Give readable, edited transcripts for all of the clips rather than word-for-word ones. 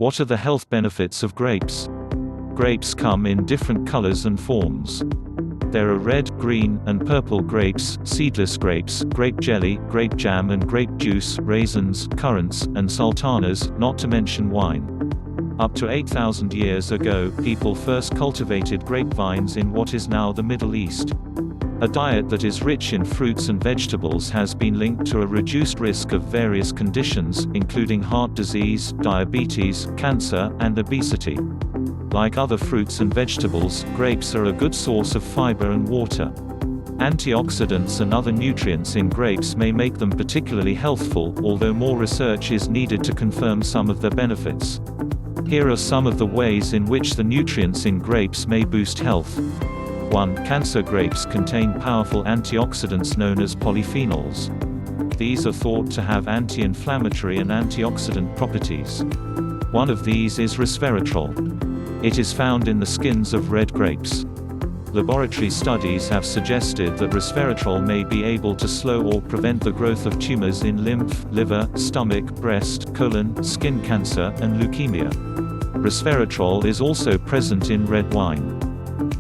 What are the health benefits of grapes? Grapes come in different colors and forms. There are red, green, and purple grapes, seedless grapes, grape jelly, grape jam and grape juice, raisins, currants, and sultanas, not to mention wine. Up to 8,000 years ago, people first cultivated grapevines in what is now the Middle East. A diet that is rich in fruits and vegetables has been linked to a reduced risk of various conditions, including heart disease, diabetes, cancer, and obesity. Like other fruits and vegetables, grapes are a good source of fiber and water. Antioxidants and other nutrients in grapes may make them particularly healthful, although more research is needed to confirm some of their benefits. Here are some of the ways in which the nutrients in grapes may boost health. 1. Cancer grapes contain powerful antioxidants known as polyphenols. These are thought to have anti-inflammatory and antioxidant properties. One of these is resveratrol. It is found in the skins of red grapes. Laboratory studies have suggested that resveratrol may be able to slow or prevent the growth of tumors in lymph, liver, stomach, breast, colon, skin cancer, and leukemia. Resveratrol is also present in red wine.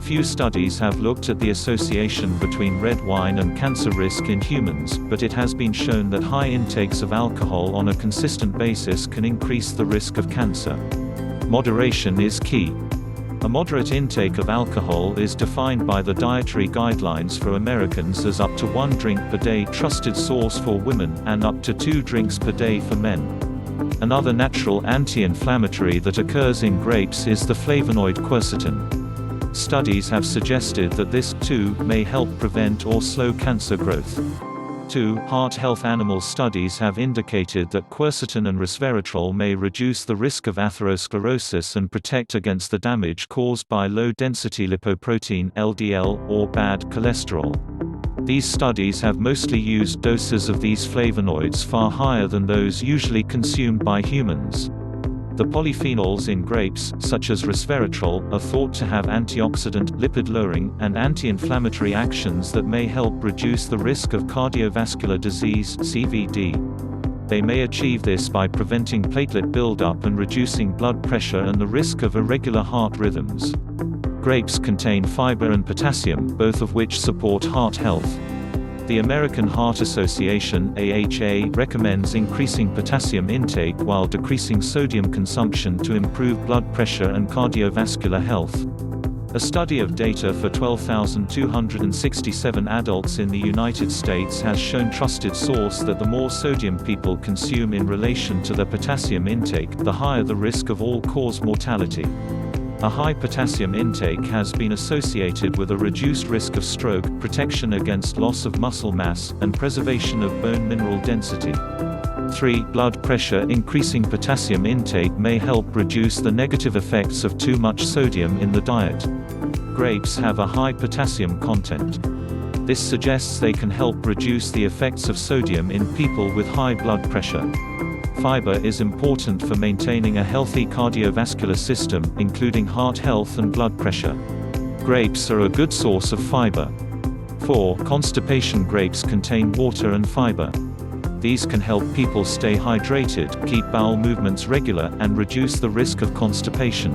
Few studies have looked at the association between red wine and cancer risk in humans, but it has been shown that high intakes of alcohol on a consistent basis can increase the risk of cancer. Moderation is key. A moderate intake of alcohol is defined by the Dietary Guidelines for Americans as up to 1 drink per day, trusted source for women, and up to 2 drinks per day for men. Another natural anti-inflammatory that occurs in grapes is the flavonoid quercetin. Studies have suggested that this, too, may help prevent or slow cancer growth. 2. Heart health. Animal studies have indicated that quercetin and resveratrol may reduce the risk of atherosclerosis and protect against the damage caused by low-density lipoprotein (LDL) or bad cholesterol. These studies have mostly used doses of these flavonoids far higher than those usually consumed by humans. The polyphenols in grapes, such as resveratrol, are thought to have antioxidant, lipid-lowering, and anti-inflammatory actions that may help reduce the risk of cardiovascular disease (CVD). They may achieve this by preventing platelet buildup and reducing blood pressure and the risk of irregular heart rhythms. Grapes contain fiber and potassium, both of which support heart health. The American Heart Association (AHA) recommends increasing potassium intake while decreasing sodium consumption to improve blood pressure and cardiovascular health. A study of data for 12,267 adults in the United States has shown trusted source that the more sodium people consume in relation to their potassium intake, the higher the risk of all-cause mortality. A high potassium intake has been associated with a reduced risk of stroke, protection against loss of muscle mass, and preservation of bone mineral density. 3. Blood pressure. Increasing potassium intake may help reduce the negative effects of too much sodium in the diet. Grapes have a high potassium content. This suggests they can help reduce the effects of sodium in people with high blood pressure. Fiber is important for maintaining a healthy cardiovascular system, including heart health and blood pressure. Grapes are a good source of fiber. 4. Constipation. Grapes contain water and fiber. These can help people stay hydrated, keep bowel movements regular, and reduce the risk of constipation.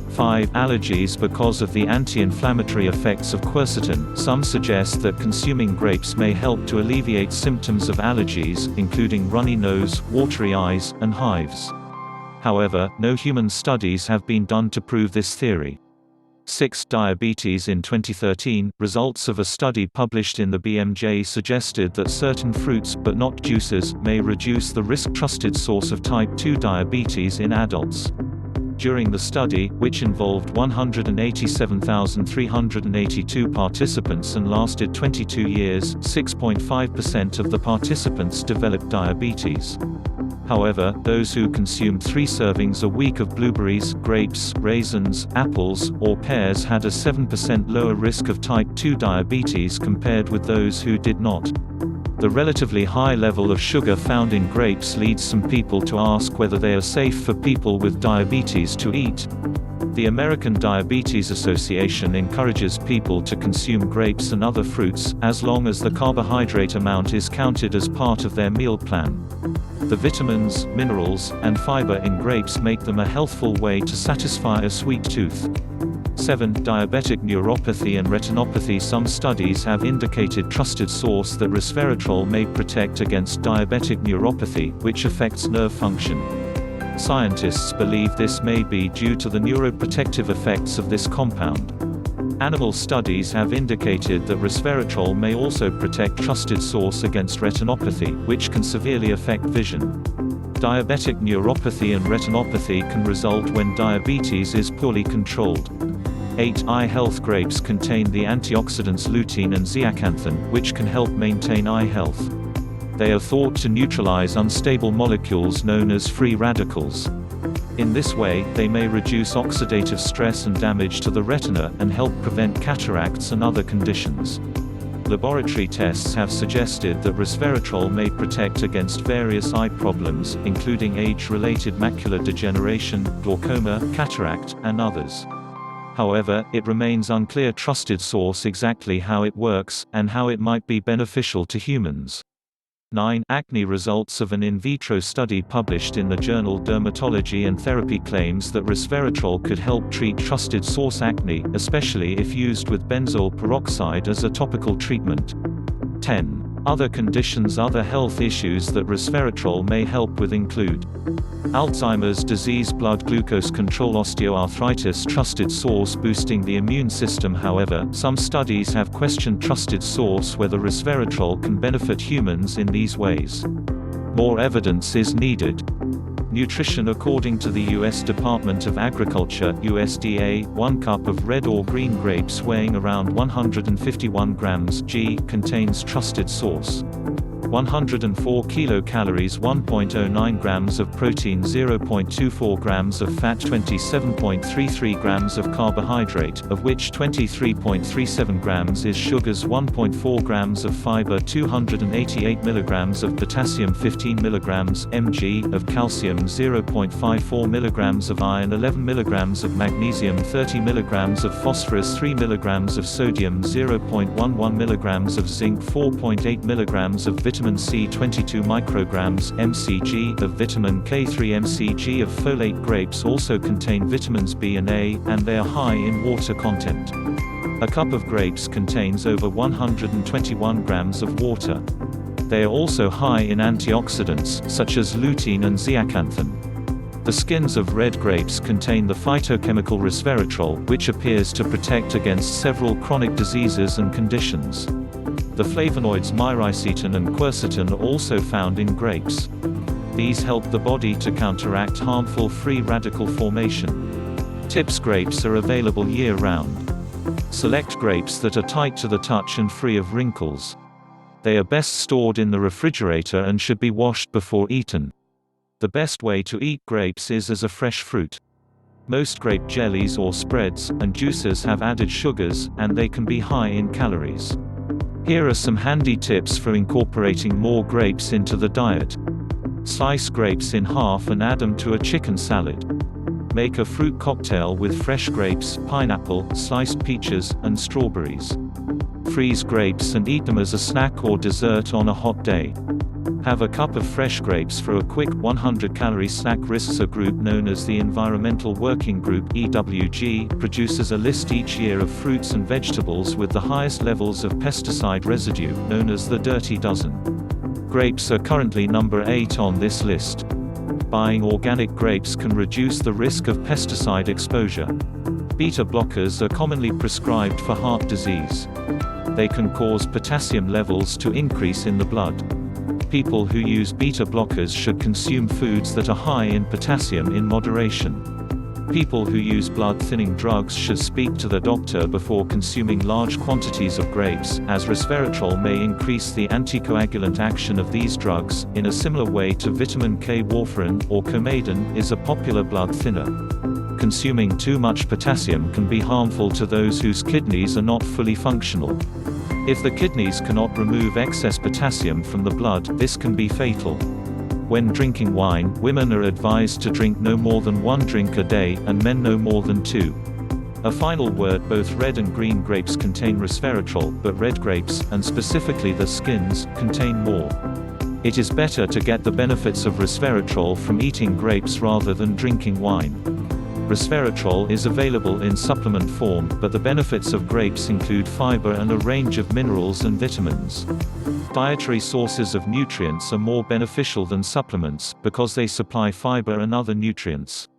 5. Allergies. Because of the anti-inflammatory effects of quercetin, some suggest that consuming grapes may help to alleviate symptoms of allergies, including runny nose, watery eyes, and hives. However, no human studies have been done to prove this theory. 6. Diabetes. In 2013, results of a study published in the BMJ suggested that certain fruits, but not juices, may reduce the risk. Trusted source of type 2 diabetes in adults. During the study, which involved 187,382 participants and lasted 22 years, 6.5% of the participants developed diabetes. However, those who consumed 3 servings a week of blueberries, grapes, raisins, apples, or pears had a 7% lower risk of type 2 diabetes compared with those who did not. The relatively high level of sugar found in grapes leads some people to ask whether they are safe for people with diabetes to eat. The American Diabetes Association encourages people to consume grapes and other fruits, as long as the carbohydrate amount is counted as part of their meal plan. The vitamins, minerals, and fiber in grapes make them a healthful way to satisfy a sweet tooth. 7. Diabetic neuropathy and retinopathy. Some studies have indicated trusted source that resveratrol may protect against diabetic neuropathy, which affects nerve function. Scientists believe this may be due to the neuroprotective effects of this compound. Animal studies have indicated that resveratrol may also protect trusted source against retinopathy, which can severely affect vision. Diabetic neuropathy and retinopathy can result when diabetes is poorly controlled. 8. Eye health. Grapes contain the antioxidants lutein and zeaxanthin, which can help maintain eye health. They are thought to neutralize unstable molecules known as free radicals. In this way, they may reduce oxidative stress and damage to the retina, and help prevent cataracts and other conditions. Laboratory tests have suggested that resveratrol may protect against various eye problems, including age-related macular degeneration, glaucoma, cataract, and others. However, it remains unclear trusted source exactly how it works, and how it might be beneficial to humans. 9. Acne. Results of an in vitro study published in the journal Dermatology and Therapy claims that resveratrol could help treat trusted source acne, especially if used with benzoyl peroxide as a topical treatment. 10. Other conditions. Other health issues that resveratrol may help with include Alzheimer's disease, blood glucose control, osteoarthritis. Trusted source. Boosting the immune system. However, some studies have questioned trusted source whether resveratrol can benefit humans in these ways. More evidence is needed. Nutrition. According to the U.S. Department of Agriculture (USDA), 1 cup of red or green grapes weighing around 151 grams (g) contains trusted source. 104 kilocalories, 1.09 grams of protein, 0.24 grams of fat, 27.33 grams of carbohydrate, of which 23.37 grams is sugars, 1.4 grams of fiber, 288 milligrams of potassium, 15 milligrams mg of calcium, 0.54 milligrams of iron, 11 milligrams of magnesium, 30 milligrams of phosphorus, 3 milligrams of sodium, 0.11 milligrams of zinc, 4.8 milligrams of vitamin C, 22 micrograms mcg of vitamin K, 3 mcg of folate. Grapes also contain vitamins B and A, and they are high in water content. A cup of grapes contains over 121 grams of water. They are also high in antioxidants, such as lutein and zeaxanthin. The skins of red grapes contain the phytochemical resveratrol, which appears to protect against several chronic diseases and conditions. The flavonoids myricetin and quercetin are also found in grapes. These help the body to counteract harmful free radical formation. Tips. Grapes are available year-round. Select grapes that are tight to the touch and free of wrinkles. They are best stored in the refrigerator and should be washed before eaten. The best way to eat grapes is as a fresh fruit. Most grape jellies or spreads and juices have added sugars, and they can be high in calories. Here are some handy tips for incorporating more grapes into the diet. Slice grapes in half and add them to a chicken salad. Make a fruit cocktail with fresh grapes, pineapple, sliced peaches, and strawberries. Freeze grapes and eat them as a snack or dessert on a hot day. Have a cup of fresh grapes for a quick 100-calorie snack. Risks. A group known as the Environmental Working Group (EWG) produces a list each year of fruits and vegetables with the highest levels of pesticide residue, known as the Dirty Dozen. Grapes are currently number 8 on this list. Buying organic grapes can reduce the risk of pesticide exposure. Beta blockers are commonly prescribed for heart disease. They can cause potassium levels to increase in the blood. People who use beta blockers should consume foods that are high in potassium in moderation. People who use blood-thinning drugs should speak to their doctor before consuming large quantities of grapes, as resveratrol may increase the anticoagulant action of these drugs, in a similar way to vitamin K. Warfarin, or Coumadin, is a popular blood thinner. Consuming too much potassium can be harmful to those whose kidneys are not fully functional. If the kidneys cannot remove excess potassium from the blood, this can be fatal. When drinking wine, women are advised to drink no more than 1 drink a day, and men no more than 2. A final word. Both red and green grapes contain resveratrol, but red grapes, and specifically the skins, contain more. It is better to get the benefits of resveratrol from eating grapes rather than drinking wine. Resveratrol is available in supplement form, but the benefits of grapes include fiber and a range of minerals and vitamins. Dietary sources of nutrients are more beneficial than supplements, because they supply fiber and other nutrients.